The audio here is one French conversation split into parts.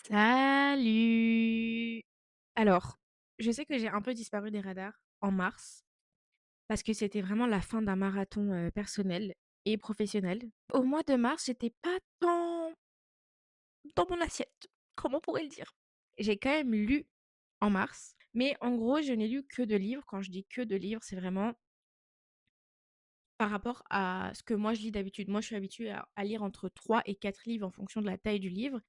Salut! Alors, je sais que j'ai un peu disparu des radars en mars parce que c'était vraiment la fin d'un marathon, personnel et professionnel. Au mois de mars, j'étais pas tant dans mon assiette, comment on pourrait le dire? J'ai quand même lu en mars, mais en gros, je n'ai lu que de livres. Quand je dis que de livres, c'est vraiment par rapport à ce que moi je lis d'habitude. Moi, je suis habituée à lire entre 3 et 4 livres en fonction de la taille du livre.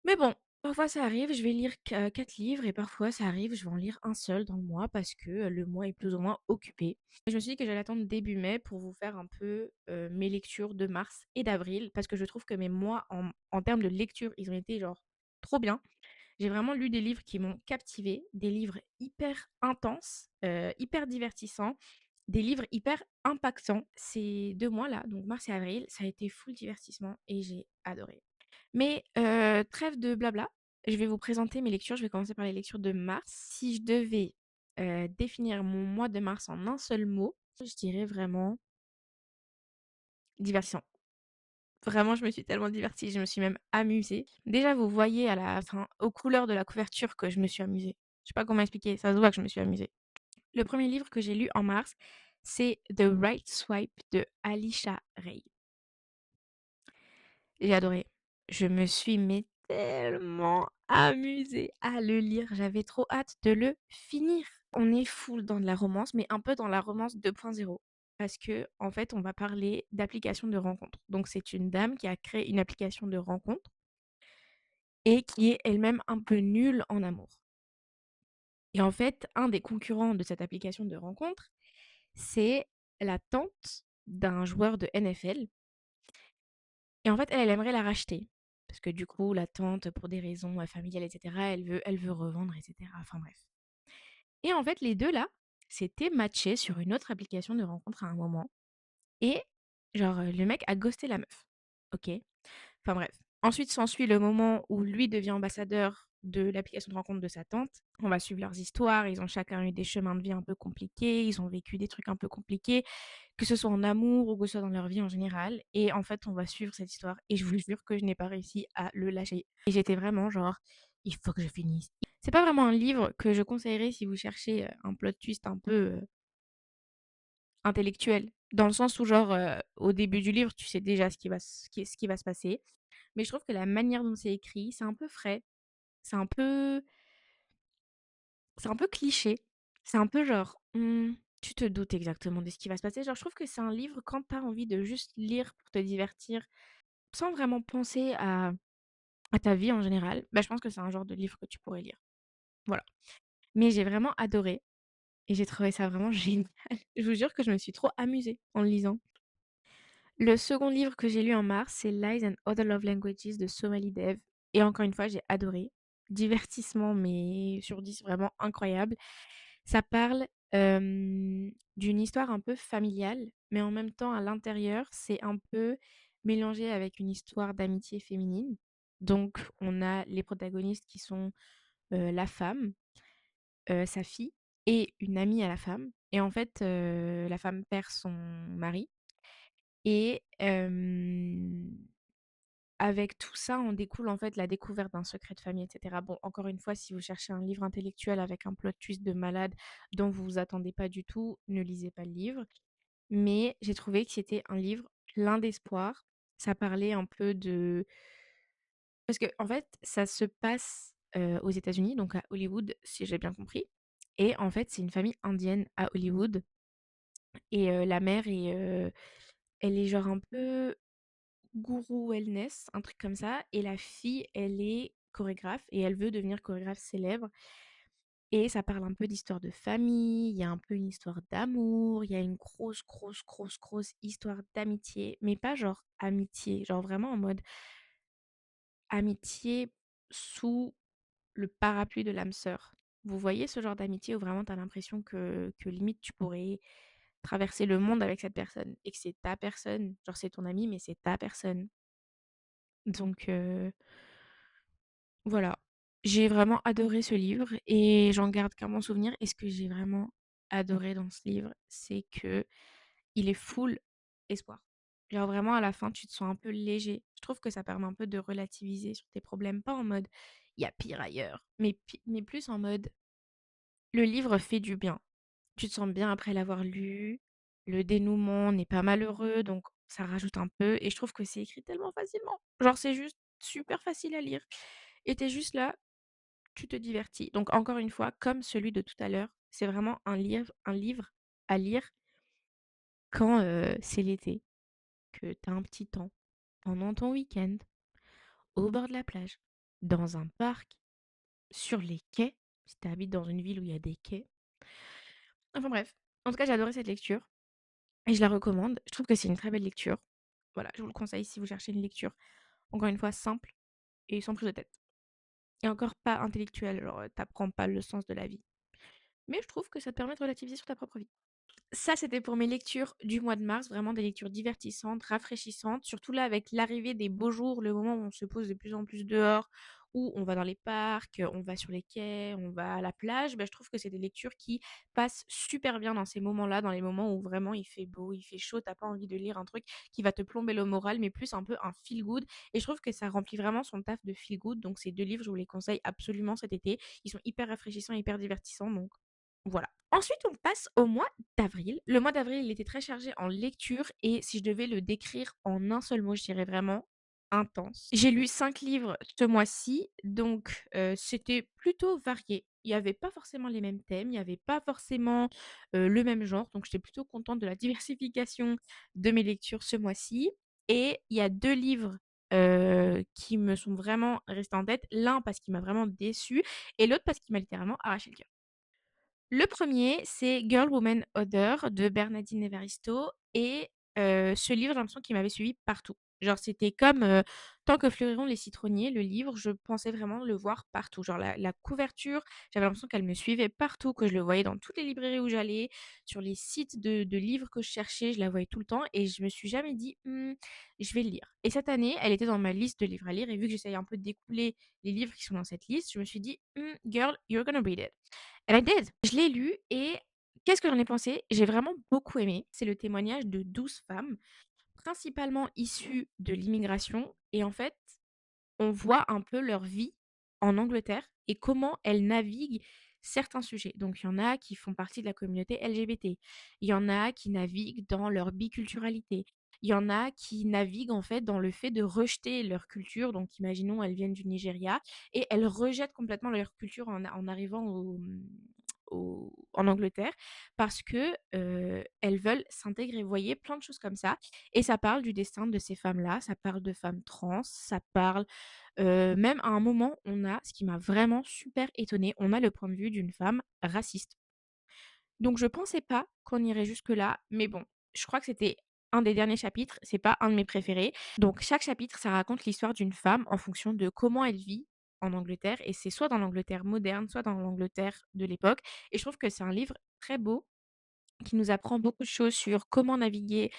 Mais bon, parfois ça arrive, je vais lire 4 livres et parfois ça arrive, je vais en lire un seul dans le mois parce que, le mois est plus ou moins occupé. Je me suis dit que j'allais attendre début mai pour vous faire un peu, mes lectures de mars et d'avril parce que je trouve que mes mois en termes de lecture, ils ont été genre trop bien. J'ai vraiment lu des livres qui m'ont captivée, des livres hyper intenses, hyper divertissants, des livres hyper impactants. Ces 2 mois-là, donc mars et avril, ça a été full divertissement et j'ai adoré. Mais trêve de blabla, je vais vous présenter mes lectures. Je vais commencer par les lectures de mars. Si je devais, définir mon mois de mars en un seul mot, je dirais vraiment divertissant. Vraiment, je me suis tellement divertie, je me suis même amusée. Déjà, vous voyez à la fin, aux couleurs de la couverture que je me suis amusée. Je sais pas comment expliquer, ça se voit que je me suis amusée. Le premier livre que j'ai lu en mars, c'est The Right Swipe de Alisha Ray. J'ai adoré. Je me suis mais tellement amusée à le lire. J'avais trop hâte de le finir. On est full dans de la romance, mais un peu dans la romance 2.0. Parce que, en fait, on va parler d'application de rencontre. Donc, c'est une dame qui a créé une application de rencontre et qui est elle-même un peu nulle en amour. Et en fait, un des concurrents de cette application de rencontre, c'est la tante d'un joueur de NFL. Et en fait, elle aimerait la racheter. Parce que du coup, la tante, pour des raisons familiales, etc., elle veut revendre, etc. Enfin bref. Et en fait, les deux là, s'étaient matchés sur une autre application de rencontre à un moment. Et genre, le mec a ghosté la meuf. Ok. Enfin bref. Ensuite s'ensuit le moment où lui devient ambassadeur de l'application de rencontre de sa tante. On va suivre leurs histoires. Ils ont chacun eu des chemins de vie un peu compliqués. Ils ont vécu des trucs un peu compliqués, que ce soit en amour ou que ce soit dans leur vie en général. Et en fait, on va suivre cette histoire. Et je vous jure que je n'ai pas réussi à le lâcher. Et j'étais vraiment genre, il faut que je finisse. C'est pas vraiment un livre que je conseillerais si vous cherchez un plot twist un peu intellectuel. Dans le sens où, genre, au début du livre, tu sais déjà ce qui va se passer. Mais je trouve que la manière dont c'est écrit, c'est un peu frais. C'est un peu, c'est un peu cliché. C'est un peu genre, tu te doutes exactement de ce qui va se passer. Genre, je trouve que c'est un livre quand t'as envie de juste lire pour te divertir, sans vraiment penser à ta vie en général. Bah, je pense que c'est un genre de livre que tu pourrais lire. Voilà. Mais j'ai vraiment adoré et j'ai trouvé ça vraiment génial. Je vous jure que je me suis trop amusée en le lisant. Le second livre que j'ai lu en mars, c'est Lies and Other Love Languages de Somali Dev. Et encore une fois, j'ai adoré. Divertissement, mais sur 10, vraiment incroyable. Ça parle d'une histoire un peu familiale, mais en même temps, à l'intérieur, c'est un peu mélangé avec une histoire d'amitié féminine. Donc, on a les protagonistes qui sont la femme, sa fille et une amie à la femme. Et en fait, la femme perd son mari. Et avec tout ça, en découle en fait la découverte d'un secret de famille, etc. Bon, encore une fois, si vous cherchez un livre intellectuel avec un plot twist de malade dont vous vous attendez pas du tout, ne lisez pas le livre. Mais j'ai trouvé que c'était un livre plein d'espoir. Ça parlait un peu de... Parce que en fait, ça se passe aux États-Unis, donc à Hollywood, si j'ai bien compris. Et en fait, c'est une famille indienne à Hollywood. Et la mère elle est genre un peu gourou wellness, un truc comme ça. Et la fille, elle est chorégraphe et elle veut devenir chorégraphe célèbre. Et ça parle un peu d'histoire de famille, il y a un peu une histoire d'amour, il y a une grosse, grosse, grosse, grosse histoire d'amitié, mais pas genre amitié, genre vraiment en mode amitié sous le parapluie de l'âme sœur. Vous voyez ce genre d'amitié où vraiment t'as l'impression que limite tu pourrais traverser le monde avec cette personne et que c'est ta personne, genre c'est ton ami mais c'est ta personne. Donc voilà, j'ai vraiment adoré ce livre et j'en garde qu'un bon souvenir. Et ce que j'ai vraiment adoré dans ce livre, c'est que il est full espoir. Genre vraiment à la fin, tu te sens un peu léger. Je trouve que ça permet un peu de relativiser sur tes problèmes, pas en mode il y a pire ailleurs, mais plus en mode le livre fait du bien. Tu te sens bien après l'avoir lu, le dénouement n'est pas malheureux, donc ça rajoute un peu et je trouve que c'est écrit tellement facilement. Genre c'est juste super facile à lire et tu juste là, tu te divertis. Donc encore une fois, comme celui de tout à l'heure, c'est vraiment un livre à lire quand, c'est l'été, que tu as un petit temps, pendant ton week-end, au bord de la plage, dans un parc, sur les quais, si tu habites dans une ville où il y a des quais. Enfin bref, en tout cas, j'ai adoré cette lecture et je la recommande. Je trouve que c'est une très belle lecture. Voilà, je vous le conseille si vous cherchez une lecture, encore une fois, simple et sans prise de tête. Et encore pas intellectuelle, genre, tu pas le sens de la vie. Mais je trouve que ça te permet de relativiser sur ta propre vie. Ça, c'était pour mes lectures du mois de mars, vraiment des lectures divertissantes, rafraîchissantes, surtout là avec l'arrivée des beaux jours, le moment où on se pose de plus en plus dehors, où on va dans les parcs, on va sur les quais, on va à la plage. Bah, je trouve que c'est des lectures qui passent super bien dans ces moments-là, dans les moments où vraiment il fait beau, il fait chaud, t'as pas envie de lire un truc qui va te plomber le moral, mais plus un peu un feel good. Et je trouve que ça remplit vraiment son taf de feel good. Donc ces deux livres, je vous les conseille absolument cet été. Ils sont hyper rafraîchissants, hyper divertissants. Donc voilà. Ensuite, on passe au mois d'avril. Le mois d'avril, il était très chargé en lecture et si je devais le décrire en un seul mot, je dirais vraiment intense. J'ai lu 5 livres ce mois-ci, donc c'était plutôt varié. Il n'y avait pas forcément les mêmes thèmes, il n'y avait pas forcément le même genre, donc j'étais plutôt contente de la diversification de mes lectures ce mois-ci. Et il y a 2 livres qui me sont vraiment restés en tête. L'un parce qu'il m'a vraiment déçue et l'autre parce qu'il m'a littéralement arraché le cœur. Le premier, c'est Girl, Woman, Other de Bernardine Evaristo et ce livre, j'ai l'impression qu'il m'avait suivi partout. Genre, c'était comme, Tant que fleuriront les citronniers, le livre, je pensais vraiment le voir partout. Genre la couverture, j'avais l'impression qu'elle me suivait partout, que je le voyais dans toutes les librairies où j'allais, sur les sites de livres que je cherchais, je la voyais tout le temps et je me suis jamais dit: je vais le lire». Et cette année, elle était dans ma liste de livres à lire et vu que j'essayais un peu de découler les livres qui sont dans cette liste, je me suis dit: Girl, you're gonna read it». And I did. Je l'ai lu et qu'est-ce que j'en ai pensé? J'ai vraiment beaucoup aimé. C'est le témoignage de 12 femmes, principalement issues de l'immigration et en fait, on voit un peu leur vie en Angleterre et comment elles naviguent certains sujets. Donc il y en a qui font partie de la communauté LGBT. Il y en a qui naviguent dans leur biculturalité. Il y en a qui naviguent en fait dans le fait de rejeter leur culture. Donc imaginons elles viennent du Nigeria et elles rejettent complètement leur culture en arrivant en Angleterre parce que elles veulent s'intégrer. Vous voyez, plein de choses comme ça. Et ça parle du destin de ces femmes-là, ça parle de femmes trans, ça parle même à un moment, on a, ce qui m'a vraiment super étonnée, on a le point de vue d'une femme raciste. Donc je pensais pas qu'on irait jusque-là, mais bon, je crois que c'était un des derniers chapitres, c'est pas un de mes préférés. Donc chaque chapitre, ça raconte l'histoire d'une femme en fonction de comment elle vit en Angleterre et c'est soit dans l'Angleterre moderne, soit dans l'Angleterre de l'époque et je trouve que c'est un livre très beau qui nous apprend beaucoup de choses sur comment naviguer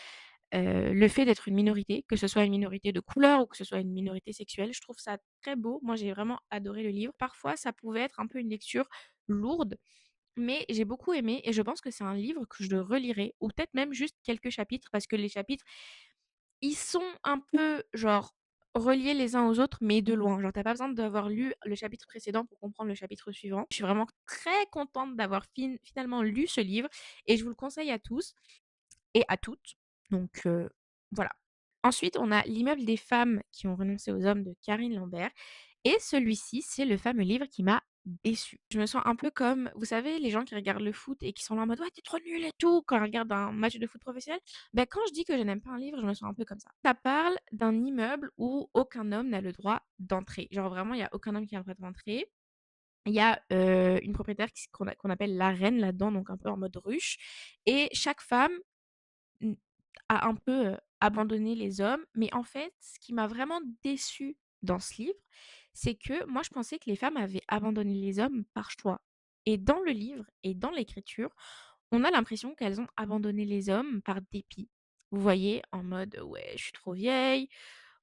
le fait d'être une minorité, que ce soit une minorité de couleur ou que ce soit une minorité sexuelle, je trouve ça très beau. Moi, j'ai vraiment adoré le livre. Parfois, ça pouvait être un peu une lecture lourde, mais j'ai beaucoup aimé et je pense que c'est un livre que je relirai ou peut-être même juste quelques chapitres parce que les chapitres, ils sont un peu genre reliés les uns aux autres, mais de loin. Genre, t'as pas besoin d'avoir lu le chapitre précédent pour comprendre le chapitre suivant. Je suis vraiment très contente d'avoir finalement lu ce livre et je vous le conseille à tous et à toutes. Donc voilà. Ensuite, on a L'immeuble des femmes qui ont renoncé aux hommes de Karine Lambert. Et celui-ci, c'est le fameux livre qui m'a déçue. Je me sens un peu comme, vous savez, les gens qui regardent le foot et qui sont là en mode ouais, t'es trop nul et tout quand ils regardent un match de foot professionnel. Ben, quand je dis que je n'aime pas un livre, je me sens un peu comme ça. Ça parle d'un immeuble où aucun homme n'a le droit d'entrer. Genre vraiment, il n'y a aucun homme qui a le droit d'entrer. Il y a une propriétaire qu'on appelle la reine là-dedans, donc un peu en mode ruche. Et chaque femme Mmh, a un peu, abandonné les hommes. Mais en fait, ce qui m'a vraiment déçue dans ce livre, c'est que moi, je pensais que les femmes avaient abandonné les hommes par choix. Et dans le livre et dans l'écriture, on a l'impression qu'elles ont abandonné les hommes par dépit. Vous voyez? En mode: «Ouais, je suis trop vieille.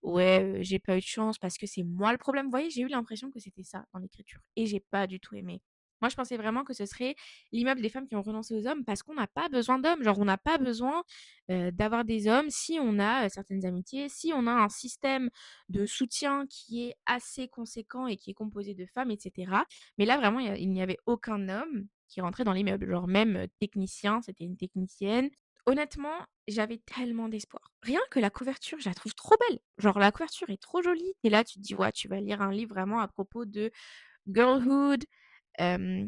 Ouais, j'ai pas eu de chance parce que c'est moi le problème». Vous voyez? J'ai eu l'impression que c'était ça dans l'écriture et j'ai pas du tout aimé. Moi, je pensais vraiment que ce serait l'immeuble des femmes qui ont renoncé aux hommes parce qu'on n'a pas besoin d'hommes. Genre, on n'a pas besoin d'avoir des hommes si on a certaines amitiés, si on a un système de soutien qui est assez conséquent et qui est composé de femmes, etc. Mais là, vraiment, il n'y avait aucun homme qui rentrait dans l'immeuble. Genre, même technicien, c'était une technicienne. Honnêtement, j'avais tellement d'espoir. Rien que la couverture, je la trouve trop belle. Genre, la couverture est trop jolie. Et là, tu te dis, ouais, tu vas lire un livre vraiment à propos de girlhood,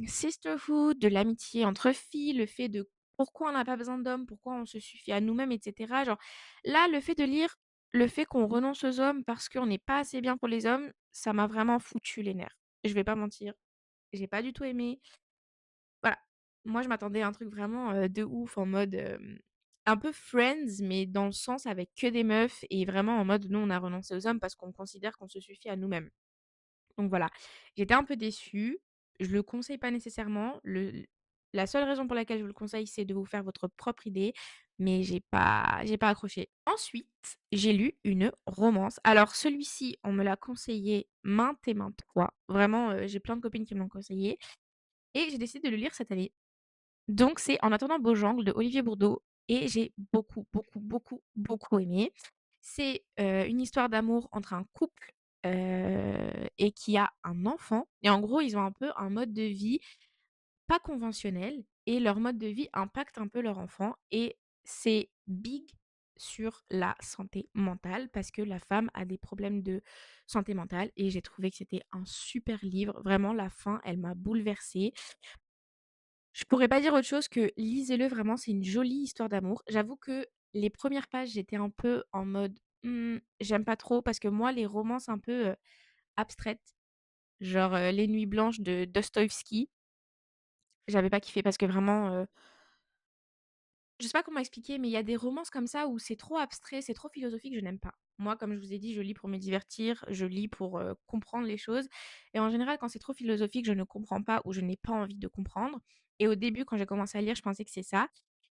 sisterhood, de l'amitié entre filles, le fait de pourquoi on n'a pas besoin d'hommes, pourquoi on se suffit à nous-mêmes, et cetera. Genre, là, le fait de lire le fait qu'on renonce aux hommes parce qu'on n'est pas assez bien pour les hommes, ça m'a vraiment foutu les nerfs. Je vais pas mentir, j'ai pas du tout aimé. Voilà. Moi, je m'attendais à un truc vraiment, de ouf en mode, un peu Friends, mais dans le sens avec que des meufs et vraiment en mode: «Nous, on a renoncé aux hommes parce qu'on considère qu'on se suffit à nous-mêmes». Donc voilà, j'étais un peu déçue. Je le conseille pas nécessairement. La seule raison pour laquelle je vous le conseille, c'est de vous faire votre propre idée, mais j'ai pas accroché. Ensuite, j'ai lu une romance. Alors celui-ci, on me l'a conseillé maintes et maintes fois. Vraiment, j'ai plein de copines qui me l'ont conseillé et j'ai décidé de le lire cette année. Donc c'est En attendant Beaujangle de Olivier Bourdeau et j'ai beaucoup, beaucoup, beaucoup, beaucoup aimé. C'est, une histoire d'amour entre un couple, et qui a un enfant et en gros, ils ont un peu un mode de vie pas conventionnel et leur mode de vie impacte un peu leur enfant et c'est big sur la santé mentale parce que la femme a des problèmes de santé mentale et j'ai trouvé que c'était un super livre. Vraiment, la fin, elle m'a bouleversée. Je pourrais pas dire autre chose que lisez-le vraiment, c'est une jolie histoire d'amour. J'avoue que les premières pages, j'étais un peu en mode: j'aime pas trop» parce que moi, les romances un peu, abstraites, genre, Les Nuits blanches de Dostoïevski, j'avais pas kiffé parce que vraiment, je sais pas comment expliquer, mais il y a des romances comme ça où c'est trop abstrait, c'est trop philosophique, je n'aime pas. Moi, comme je vous ai dit, je lis pour me divertir, je lis pour, comprendre les choses et en général, quand c'est trop philosophique, je ne comprends pas ou je n'ai pas envie de comprendre et au début, quand j'ai commencé à lire, je pensais que c'est ça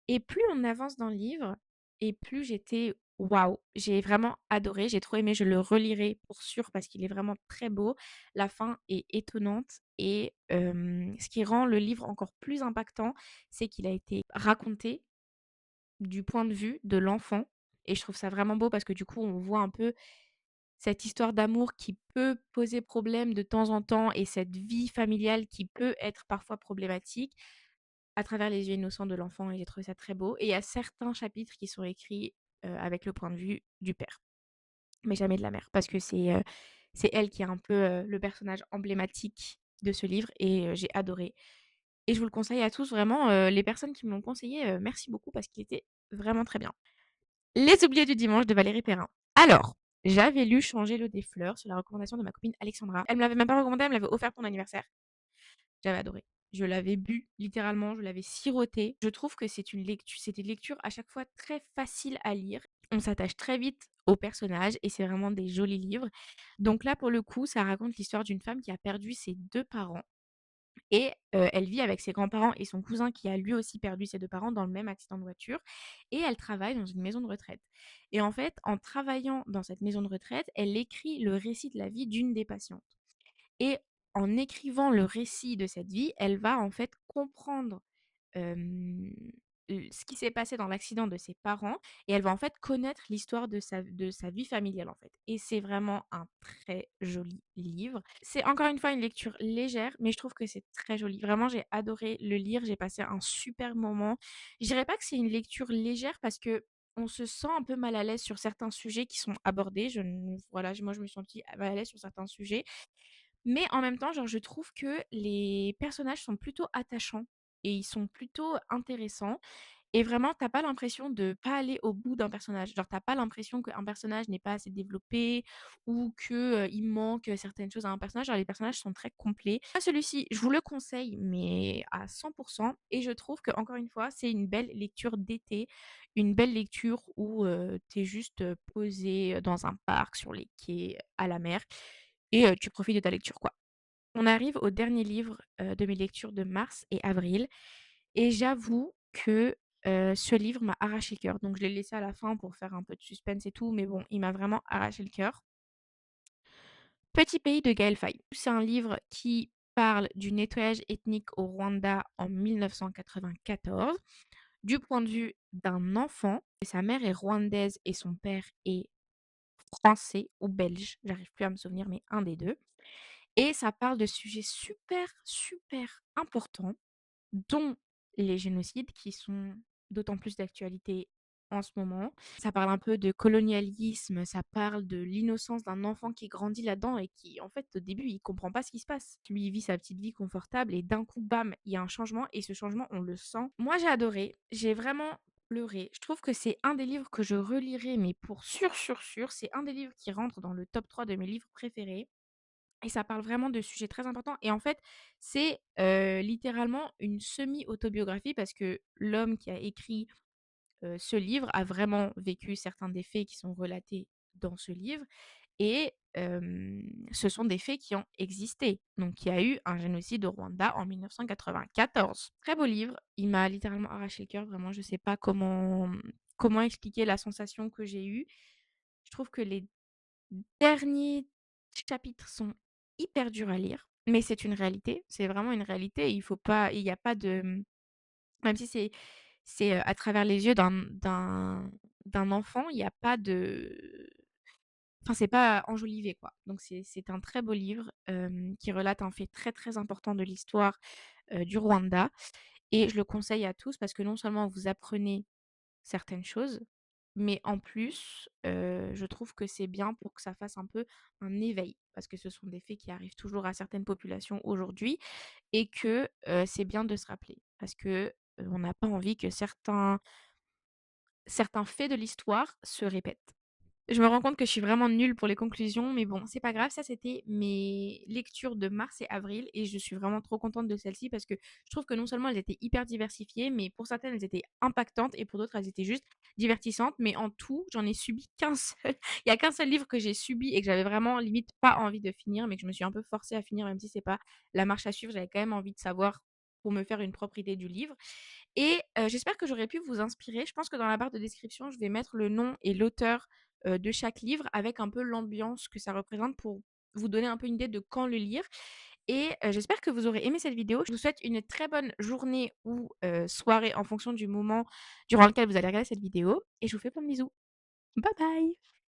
et plus on avance dans le livre et plus j'étais waouh! J'ai vraiment adoré, j'ai trop aimé, je le relirai pour sûr parce qu'il est vraiment très beau. La fin est étonnante et ce qui rend le livre encore plus impactant, c'est qu'il a été raconté du point de vue de l'enfant et je trouve ça vraiment beau parce que du coup, on voit un peu cette histoire d'amour qui peut poser problème de temps en temps et cette vie familiale qui peut être parfois problématique à travers les yeux innocents de l'enfant et j'ai trouvé ça très beau et il y a certains chapitres qui sont écrits, avec le point de vue du père, mais jamais de la mère parce que c'est elle qui est un peu, le personnage emblématique de ce livre et j'ai adoré et je vous le conseille à tous vraiment, les personnes qui me l'ont conseillé, merci beaucoup parce qu'il était vraiment très bien. Les oubliés du dimanche de Valérie Perrin. Alors, j'avais lu Changer l'eau des fleurs sur la recommandation de ma copine Alexandra. Elle me l'avait même pas recommandé, elle me l'avait offert pour mon anniversaire. J'avais adoré. Je l'avais bu littéralement, je l'avais siroté. Je trouve que c'est une lecture à chaque fois très facile à lire. On s'attache très vite aux personnages et c'est vraiment des jolis livres. Donc là, pour le coup, ça raconte l'histoire d'une femme qui a perdu ses 2 parents et elle vit avec ses grands-parents et son cousin qui a lui aussi perdu ses 2 parents dans le même accident de voiture et elle travaille dans une maison de retraite et en fait, en travaillant dans cette maison de retraite, elle écrit le récit de la vie d'une des patientes et en écrivant le récit de cette vie, elle va en fait comprendre hem, ce qui s'est passé dans l'accident de ses parents et elle va en fait connaître l'histoire de sa vie familiale en fait et c'est vraiment un très joli livre. C'est encore une fois une lecture légère, mais je trouve que c'est très joli. Vraiment, j'ai adoré le lire, j'ai passé un super moment. Je dirais pas que c'est une lecture légère parce que on se sent un peu mal à l'aise sur certains sujets qui sont abordés. Je ne voilà, moi je me suis sentie mal à l'aise sur certains sujets mais en même temps, genre, je trouve que les personnages sont plutôt attachants et ils sont plutôt intéressants et vraiment, t'as pas l'impression de pas aller au bout d'un personnage. Genre, t'as pas l'impression qu'un personnage n'est pas assez développé ou que, il manque, certaines choses à un personnage. Genre, les personnages sont très complets. Moi, celui-ci, je vous le conseille, mais à 100 et je trouve qu'encore une fois, c'est une belle lecture d'été, une belle lecture où, tu juste, posé, dans un parc, sur les quais, à la mer et tu profites de ta lecture, quoi. On arrive au dernier livre, de mes lectures de mars et avril et j'avoue que, ce livre m'a arraché le cœur. Donc je l'ai laissé à la fin pour faire un peu de suspense et tout, mais bon, il m'a vraiment arraché le cœur. Petit pays de Gaël Faye. C'est un livre qui parle du nettoyage ethnique au Rwanda en 1994, du point de vue d'un enfant. Sa mère est rwandaise et son père est français ou belge, j'arrive plus à me souvenir, mais un des 2. Et ça parle de sujets super, super importants, dont les génocides qui sont d'autant plus d'actualité en ce moment. Ça parle un peu de colonialisme, ça parle de l'innocence d'un enfant qui grandit là-dedans et qui, en fait, au début, il comprend pas ce qui se passe. Lui, il vit sa petite vie confortable et d'un coup, bam, il y a un changement et ce changement, on le sent. Moi, j'ai adoré, j'ai vraiment pleuré. Je trouve que c'est un des livres que je relirai, mais pour sûr, sûr, sûr, c'est un des livres qui rentre dans le top 3 de mes livres préférés. Et ça parle vraiment de sujets très importants et en fait, c'est, littéralement une semi-autobiographie parce que l'homme qui a écrit, ce livre a vraiment vécu certains des faits qui sont relatés dans ce livre et ce sont des faits qui ont existé. Donc il y a eu un génocide au Rwanda en 1994. Très beau livre, il m'a littéralement arraché le cœur, vraiment je sais pas comment expliquer la sensation que j'ai eue. Je trouve que les derniers chapitres sont hyper durs à lire, mais c'est une réalité, c'est vraiment une réalité. Il y a pas de même si c'est à travers les yeux d'un enfant, il y a pas de enfin, c'est pas enjolivé, quoi. Donc c'est un très beau livre, qui relate un fait très, très important de l'histoire, du Rwanda et je le conseille à tous parce que non seulement vous apprenez certaines choses, mais en plus, je trouve que c'est bien pour que ça fasse un peu un éveil. Parce que ce sont des faits qui arrivent toujours à certaines populations aujourd'hui et que, c'est bien de se rappeler. Parce que, on n'a pas envie que certains faits de l'histoire se répètent. Je me rends compte que je suis vraiment nulle pour les conclusions, mais bon, c'est pas grave. Ça, c'était mes lectures de mars et avril et je suis vraiment trop contente de celle-ci parce que je trouve que non seulement elles étaient hyper diversifiées, mais pour certaines, elles étaient impactantes et pour d'autres, elles étaient juste divertissantes. Mais en tout, j'en ai subi qu'un seul. Il y a qu'un seul livre que j'ai subi et que j'avais vraiment limite pas envie de finir, mais que je me suis un peu forcée à finir, même si c'est pas la marche à suivre. J'avais quand même envie de savoir pour me faire une propre idée du livre. Et j'espère que j'aurais pu vous inspirer. Je pense que dans la barre de description, je vais mettre le nom et l'auteur, de chaque livre avec un peu l'ambiance que ça représente pour vous donner un peu une idée de quand le lire et j'espère que vous aurez aimé cette vidéo. Je vous souhaite une très bonne journée ou soirée en fonction du moment durant lequel vous allez regarder cette vidéo et je vous fais plein de bisous. Bye bye.